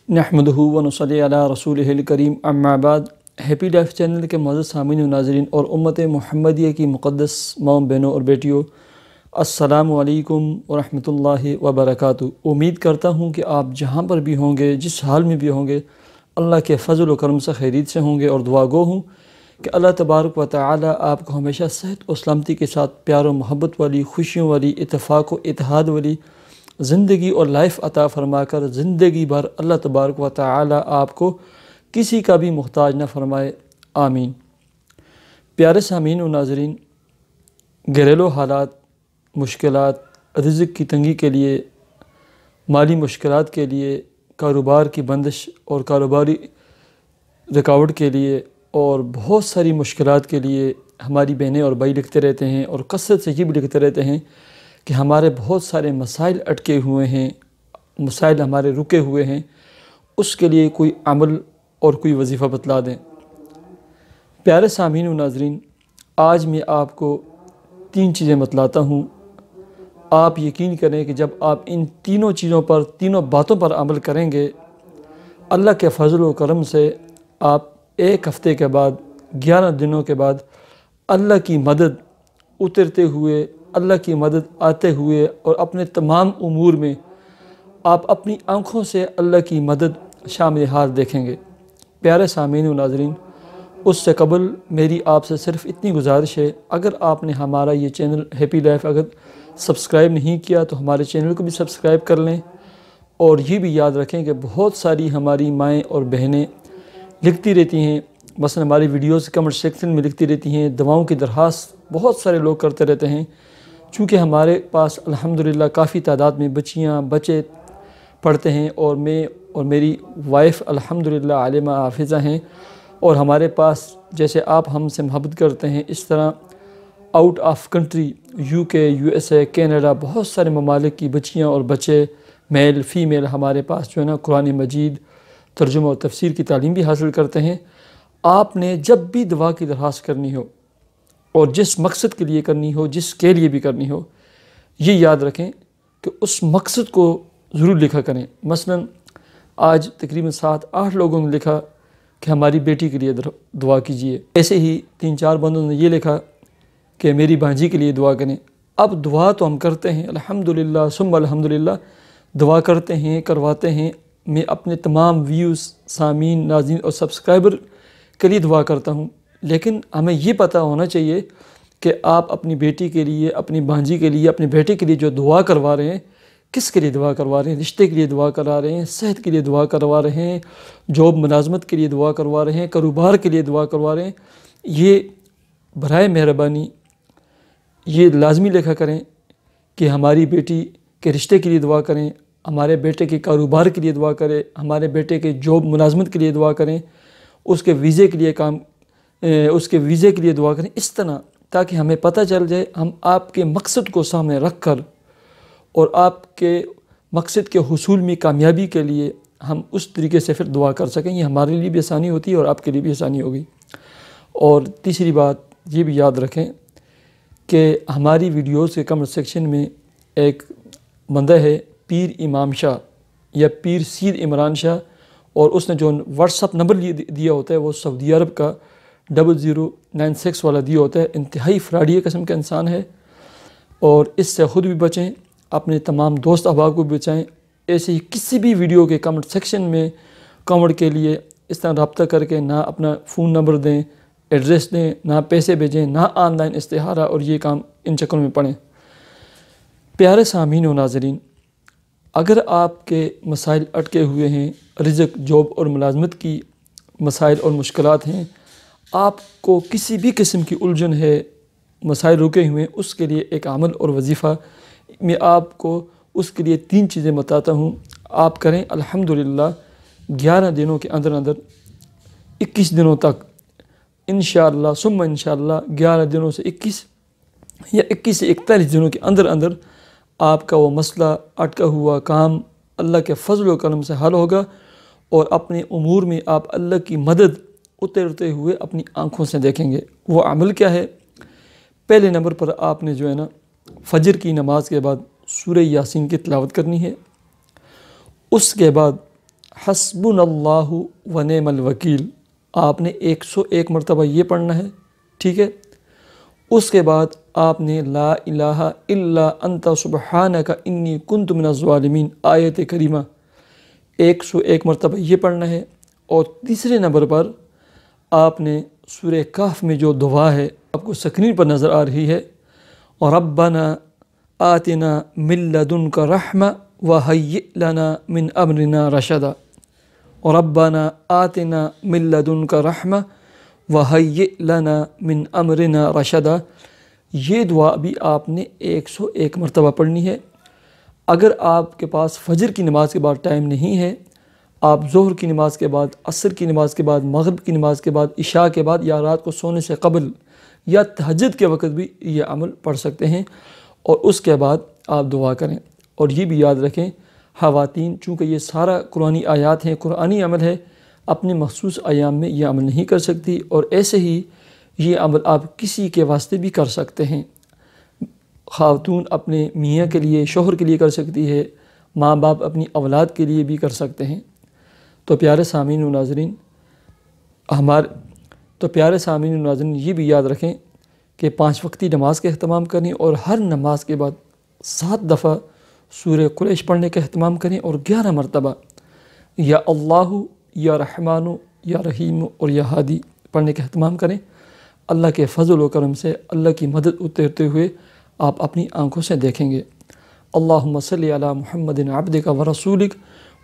نحمدہ و نصلی علی رسولہ الکریم اما بعد۔ ہیپی لائف چینل کے معزز سامعین و ناظرین اور امت محمدیہ کی مقدس ماؤں بہنوں اور بیٹیوں، السلام علیکم ورحمۃ اللہ وبرکاتہ۔ امید کرتا ہوں کہ آپ جہاں پر بھی ہوں گے، جس حال میں بھی ہوں گے، اللہ کے فضل و کرم سے خیریت سے ہوں گے، اور دعا گو ہوں کہ اللہ تبارک و تعالی آپ کو ہمیشہ صحت و سلامتی کے ساتھ پیار و محبت والی، خوشیوں والی، اتفاق و اتحاد والی زندگی اور لائف عطا فرما کر زندگی بھر اللہ تبارک و تعالی آپ کو کسی کا بھی محتاج نہ فرمائے، آمین۔ پیارے سامعین و ناظرین، گھریلو حالات، مشکلات، رزق کی تنگی کے لیے، مالی مشکلات کے لیے، کاروبار کی بندش اور کاروباری رکاوٹ کے لیے اور بہت ساری مشکلات کے لیے ہماری بہنیں اور بھائی لکھتے رہتے ہیں، اور کثرت سے یہ بھی لکھتے رہتے ہیں کہ ہمارے بہت سارے مسائل اٹکے ہوئے ہیں، مسائل ہمارے رکے ہوئے ہیں، اس کے لیے کوئی عمل اور کوئی وظیفہ بتلا دیں۔ پیارے سامعین و ناظرین، آج میں آپ کو 3 چیزیں بتلاتا ہوں۔ آپ یقین کریں کہ جب آپ ان تینوں چیزوں پر، تینوں باتوں پر عمل کریں گے، اللہ کے فضل و کرم سے آپ 1 ہفتے کے بعد، 11 دنوں کے بعد اللہ کی مدد اترتے ہوئے، اللہ کی مدد آتے ہوئے، اور اپنے تمام امور میں آپ اپنی آنکھوں سے اللہ کی مدد شامل حال دیکھیں گے۔ پیارے سامعین و ناظرین، اس سے قبل میری آپ سے صرف اتنی گزارش ہے، اگر آپ نے ہمارا یہ چینل ہیپی لائف اگر سبسکرائب نہیں کیا تو ہمارے چینل کو بھی سبسکرائب کر لیں، اور یہ بھی یاد رکھیں کہ بہت ساری ہماری مائیں اور بہنیں لکھتی رہتی ہیں، مثلا ہماری ویڈیوز کمنٹ سیکشن میں لکھتی رہتی ہیں، دعاؤں کی درخواست بہت سارے لوگ کرتے رہتے ہیں۔ چونکہ ہمارے پاس الحمدللہ کافی تعداد میں بچیاں بچے پڑھتے ہیں، اور میں اور میری وائف الحمدللہ عالمہ حافظہ ہیں، اور ہمارے پاس جیسے آپ ہم سے محبت کرتے ہیں، اس طرح out of country, UK، USA، Canada, بہت سارے ممالک کی بچیاں اور بچے، میل فیمیل، ہمارے پاس جو ہے نا قرآن مجید ترجمہ و تفسیر کی تعلیم بھی حاصل کرتے ہیں۔ آپ نے جب بھی دعا کی درخواست کرنی ہو، اور جس مقصد کے لیے کرنی ہو، جس کے لیے بھی کرنی ہو، یہ یاد رکھیں کہ اس مقصد کو ضرور لکھا کریں۔ مثلا آج تقریباً 7-8 لوگوں نے لکھا کہ ہماری بیٹی کے لیے دعا کیجیے، ایسے ہی 3-4 بندوں نے یہ لکھا کہ میری بھانجی کے لیے دعا کریں۔ اب دعا تو ہم کرتے ہیں الحمدللہ ثم الحمدللہ، دعا کرتے ہیں، کرواتے ہیں۔ میں اپنے تمام ویوز، سامعین، ناظرین اور سبسکرائبر کے لیے دعا کرتا ہوں، لیکن ہمیں یہ پتہ ہونا چاہیے کہ آپ اپنی بیٹی کے لیے، اپنی بھانجی کے لیے، اپنے بیٹے کے لیے جو دعا کروا رہے ہیں، کس کے لیے دعا کروا رہے ہیں؟ رشتے کے لیے دعا کروا رہے ہیں، صحت کے لیے دعا کروا رہے ہیں، جاب ملازمت کے لیے دعا کروا رہے ہیں، کاروبار کے لیے دعا کروا رہے ہیں۔ یہ برائے مہربانی یہ لازمی لکھا کریں کہ ہماری بیٹی کے رشتے کے لیے دعا کریں، ہمارے بیٹے کے کاروبار کے لیے دعا کریں، ہمارے بیٹے کے جاب ملازمت کے لیے دعا کریں، اس کے ویزے کے لیے دعا کریں، اس طرح، تاکہ ہمیں پتہ چل جائے، ہم آپ کے مقصد کو سامنے رکھ کر اور آپ کے مقصد کے حصول میں کامیابی کے لیے ہم اس طریقے سے پھر دعا کر سکیں۔ یہ ہمارے لیے بھی آسانی ہوتی ہے اور آپ کے لیے بھی آسانی ہوگی۔ اور تیسری بات یہ بھی یاد رکھیں کہ ہماری ویڈیوز کے کمنٹ سیکشن میں ایک بندہ ہے پیر امام شاہ یا پیر سید عمران شاہ، اور اس نے جو واٹس ایپ نمبر دیا ہوتا ہے وہ سعودی عرب کا 0096 والا دیا ہوتا ہے۔ انتہائی فراڈی قسم کا انسان ہے، اور اس سے خود بھی بچیں، اپنے تمام دوست احباب کو بھی بچائیں۔ ایسے ہی کسی بھی ویڈیو کے کمنٹ سیکشن میں کمنٹ کے لیے اس طرح رابطہ کر کے نہ اپنا فون نمبر دیں، ایڈریس دیں، نہ پیسے بھیجیں، نہ آن لائن استخارہ اور یہ کام ان چکروں میں پڑیں۔ پیارے سامعین و ناظرین، اگر آپ کے مسائل اٹکے ہوئے ہیں، رزق، جاب اور ملازمت کی مسائل اور مشکلات ہیں، آپ کو کسی بھی قسم کی الجھن ہے، مسائل رکے ہوئے ہیں، اس کے لیے ایک عمل اور وظیفہ میں آپ کو اس کے لیے 3 چیزیں بتاتا ہوں۔ آپ کریں الحمدللہ 11 دنوں کے اندر 21 دنوں تک، انشاءاللہ ثم انشاءاللہ 11 دنوں سے 21 یا 21 سے 41 دنوں کے اندر آپ کا وہ مسئلہ، اٹکا ہوا کام اللہ کے فضل و کرم سے حل ہوگا، اور اپنے امور میں آپ اللہ کی مدد اترتے ہوئے اپنی آنکھوں سے دیکھیں گے۔ وہ عمل کیا ہے؟ پہلے نمبر پر آپ نے جو ہے نا فجر کی نماز کے بعد سورہ یاسین کی تلاوت کرنی ہے۔ اس کے بعد حسبنا اللہ و نعم الوکیل، آپ نے 101 مرتبہ یہ پڑھنا ہے، ٹھیک ہے۔ اس کے بعد آپ نے لا الہ الا انت سبحانک انی کنت من الظالمین آیت کریمہ 101 مرتبہ یہ پڑھنا ہے، اور تیسرے نمبر پر آپ نے سورہ کہف میں جو دعا ہے آپ کو سکرین پر نظر آ رہی ہے، ربنا آتنا من لدنک رحمہ وہیئ لنا من امرنا رشدا، ربنا آتنا من لدنک رحمہ وہیئ لنا من امرنا رشدا، یہ دعا بھی آپ نے 101 مرتبہ پڑھنی ہے۔ اگر آپ کے پاس فجر کی نماز کے بعد ٹائم نہیں ہے، آپ ظہر کی نماز کے بعد، عصر کی نماز کے بعد، مغرب کی نماز کے بعد، عشاء کے بعد، یا رات کو سونے سے قبل یا تہجد کے وقت بھی یہ عمل پڑھ سکتے ہیں، اور اس کے بعد آپ دعا کریں۔ اور یہ بھی یاد رکھیں خواتین، چونکہ یہ سارا قرآنی آیات ہیں، قرآنی عمل ہے، اپنے مخصوص ایام میں یہ عمل نہیں کر سکتی، اور ایسے ہی یہ عمل آپ کسی کے واسطے بھی کر سکتے ہیں۔ خاتون اپنے میاں کے لیے، شوہر کے لیے کر سکتی ہے، ماں باپ اپنی اولاد کے لیے بھی کر سکتے ہیں۔ تو پیارے سامعین و ناظرین، یہ بھی یاد رکھیں کہ 5 وقتی نماز کا اہتمام کریں، اور ہر نماز کے بعد 7 دفعہ سورہ قریش پڑھنے کا اہتمام کریں، اور 11 مرتبہ یا اللہ، یا رحمان، یا رحیم اور یا ہادی پڑھنے کا اہتمام کریں۔ اللہ کے فضل و کرم سے اللہ کی مدد اترتے ہوئے آپ اپنی آنکھوں سے دیکھیں گے۔ اللہم صلی علی محمد عبدک و رسولک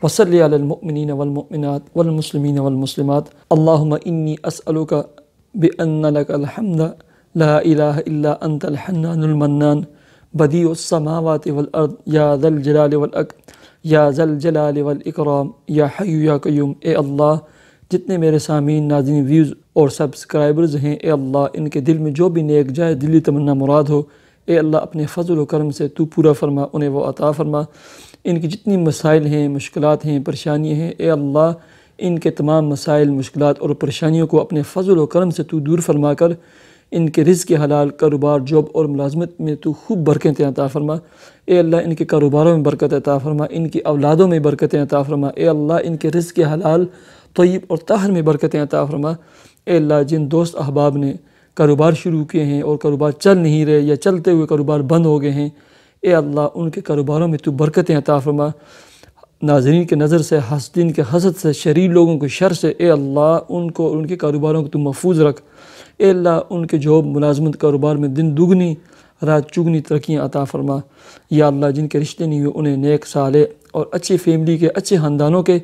وصلی علی المؤمنین والمؤمنات والمسلمین والمسلمات، اللہم انی اسألک بأن لک الحمد لا الہ الا انت الحنان المنان بدیع السماوات والارض یا ذا الجلال والاکرام یا حی یا قیوم۔ اے اللہ، جتنے میرے سامعین، ناظرین، ویوز اور سبسکرائبرز ہیں، اے اللہ ان کے دل میں جو بھی نیک جائے دلی تمنا مراد ہو، اے اللہ اپنے فضل و کرم سے تو پورا فرما، انہیں وہ عطا فرما۔ ان کی جتنی مسائل ہیں، مشکلات ہیں، پریشانیاں ہیں، اے اللہ ان کے تمام مسائل، مشکلات اور پریشانیوں کو اپنے فضل و کرم سے تو دور فرما کر ان کے رزق حلال، کاروبار، جاب اور ملازمت میں تو خوب برکتیں عطا فرما۔ اے اللہ ان کے کاروباروں میں برکت عطا فرما، ان کی اولادوں میں برکتیں عطا فرما۔ اے اللہ ان کے رزق حلال، طیب اور طاہر میں برکتیں عطا فرما۔ اے اللہ جن دوست احباب نے کاروبار شروع کیے ہیں اور کاروبار چل نہیں رہے یا چلتے ہوئے کاروبار بند ہو گئے ہیں، اے اللہ ان کے کاروباروں میں تو برکتیں عطا فرما۔ ناظرین کے نظر سے، حاسدین کے حسد سے، شریر لوگوں کے شر سے، اے اللہ ان کو، ان کے کاروباروں کو تو محفوظ رکھ۔ اے اللہ ان کے جاب، ملازمت، کاروبار میں دن دگنی رات چگنی ترقیاں عطا فرما۔ یا اللہ جن کے رشتے نہیں ہوئے انہیں نیک، صالح اور اچھی فیملی کے، اچھے خاندانوں کے،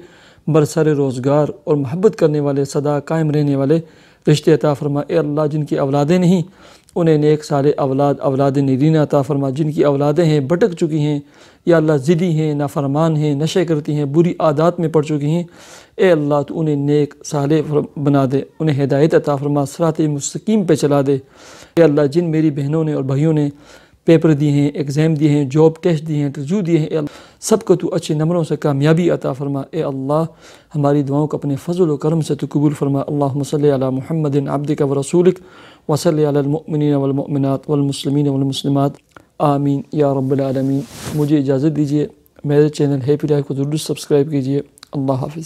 برسر روزگار اور محبت کرنے والے، سدا قائم رہنے والے رشتے عطا فرما۔ اے اللہ جن کی اولادیں نہیں انہیں نیک، صالح اولاد نرینہ عطا فرما۔ جن کی اولادیں ہیں بھٹک چکی ہیں، یا اللہ ضدی ہیں، نافرمان ہیں، نشے کرتی ہیں، بری عادات میں پڑ چکی ہیں، اے اللہ تو انہیں نیک، صالح بنا دے، انہیں ہدایت عطا فرما، صراط مستقیم پہ چلا دے۔ اے اللہ جن میری بہنوں نے اور بھائیوں نے پیپر دیے ہیں، ایگزام دیے ہیں، جاب ٹیسٹ دیے ہیں، انٹرویو دیے ہیں، اے اللہ سب کو تو اچھے نمبروں سے کامیابی عطا فرما۔ اے اللہ ہماری دعاؤں کو اپنے فضل و کرم سے تو قبول فرما۔ اللہم صلی علی محمد عبدک و رسولک وصلی علی المؤمنین والمؤمنات والمسلمین والمسلمات، آمین یا رب العالمین۔ مجھے اجازت دیجیے، میرے چینل ہیپی لائف کو ضرور سبسکرائب کیجیے۔ اللہ حافظ۔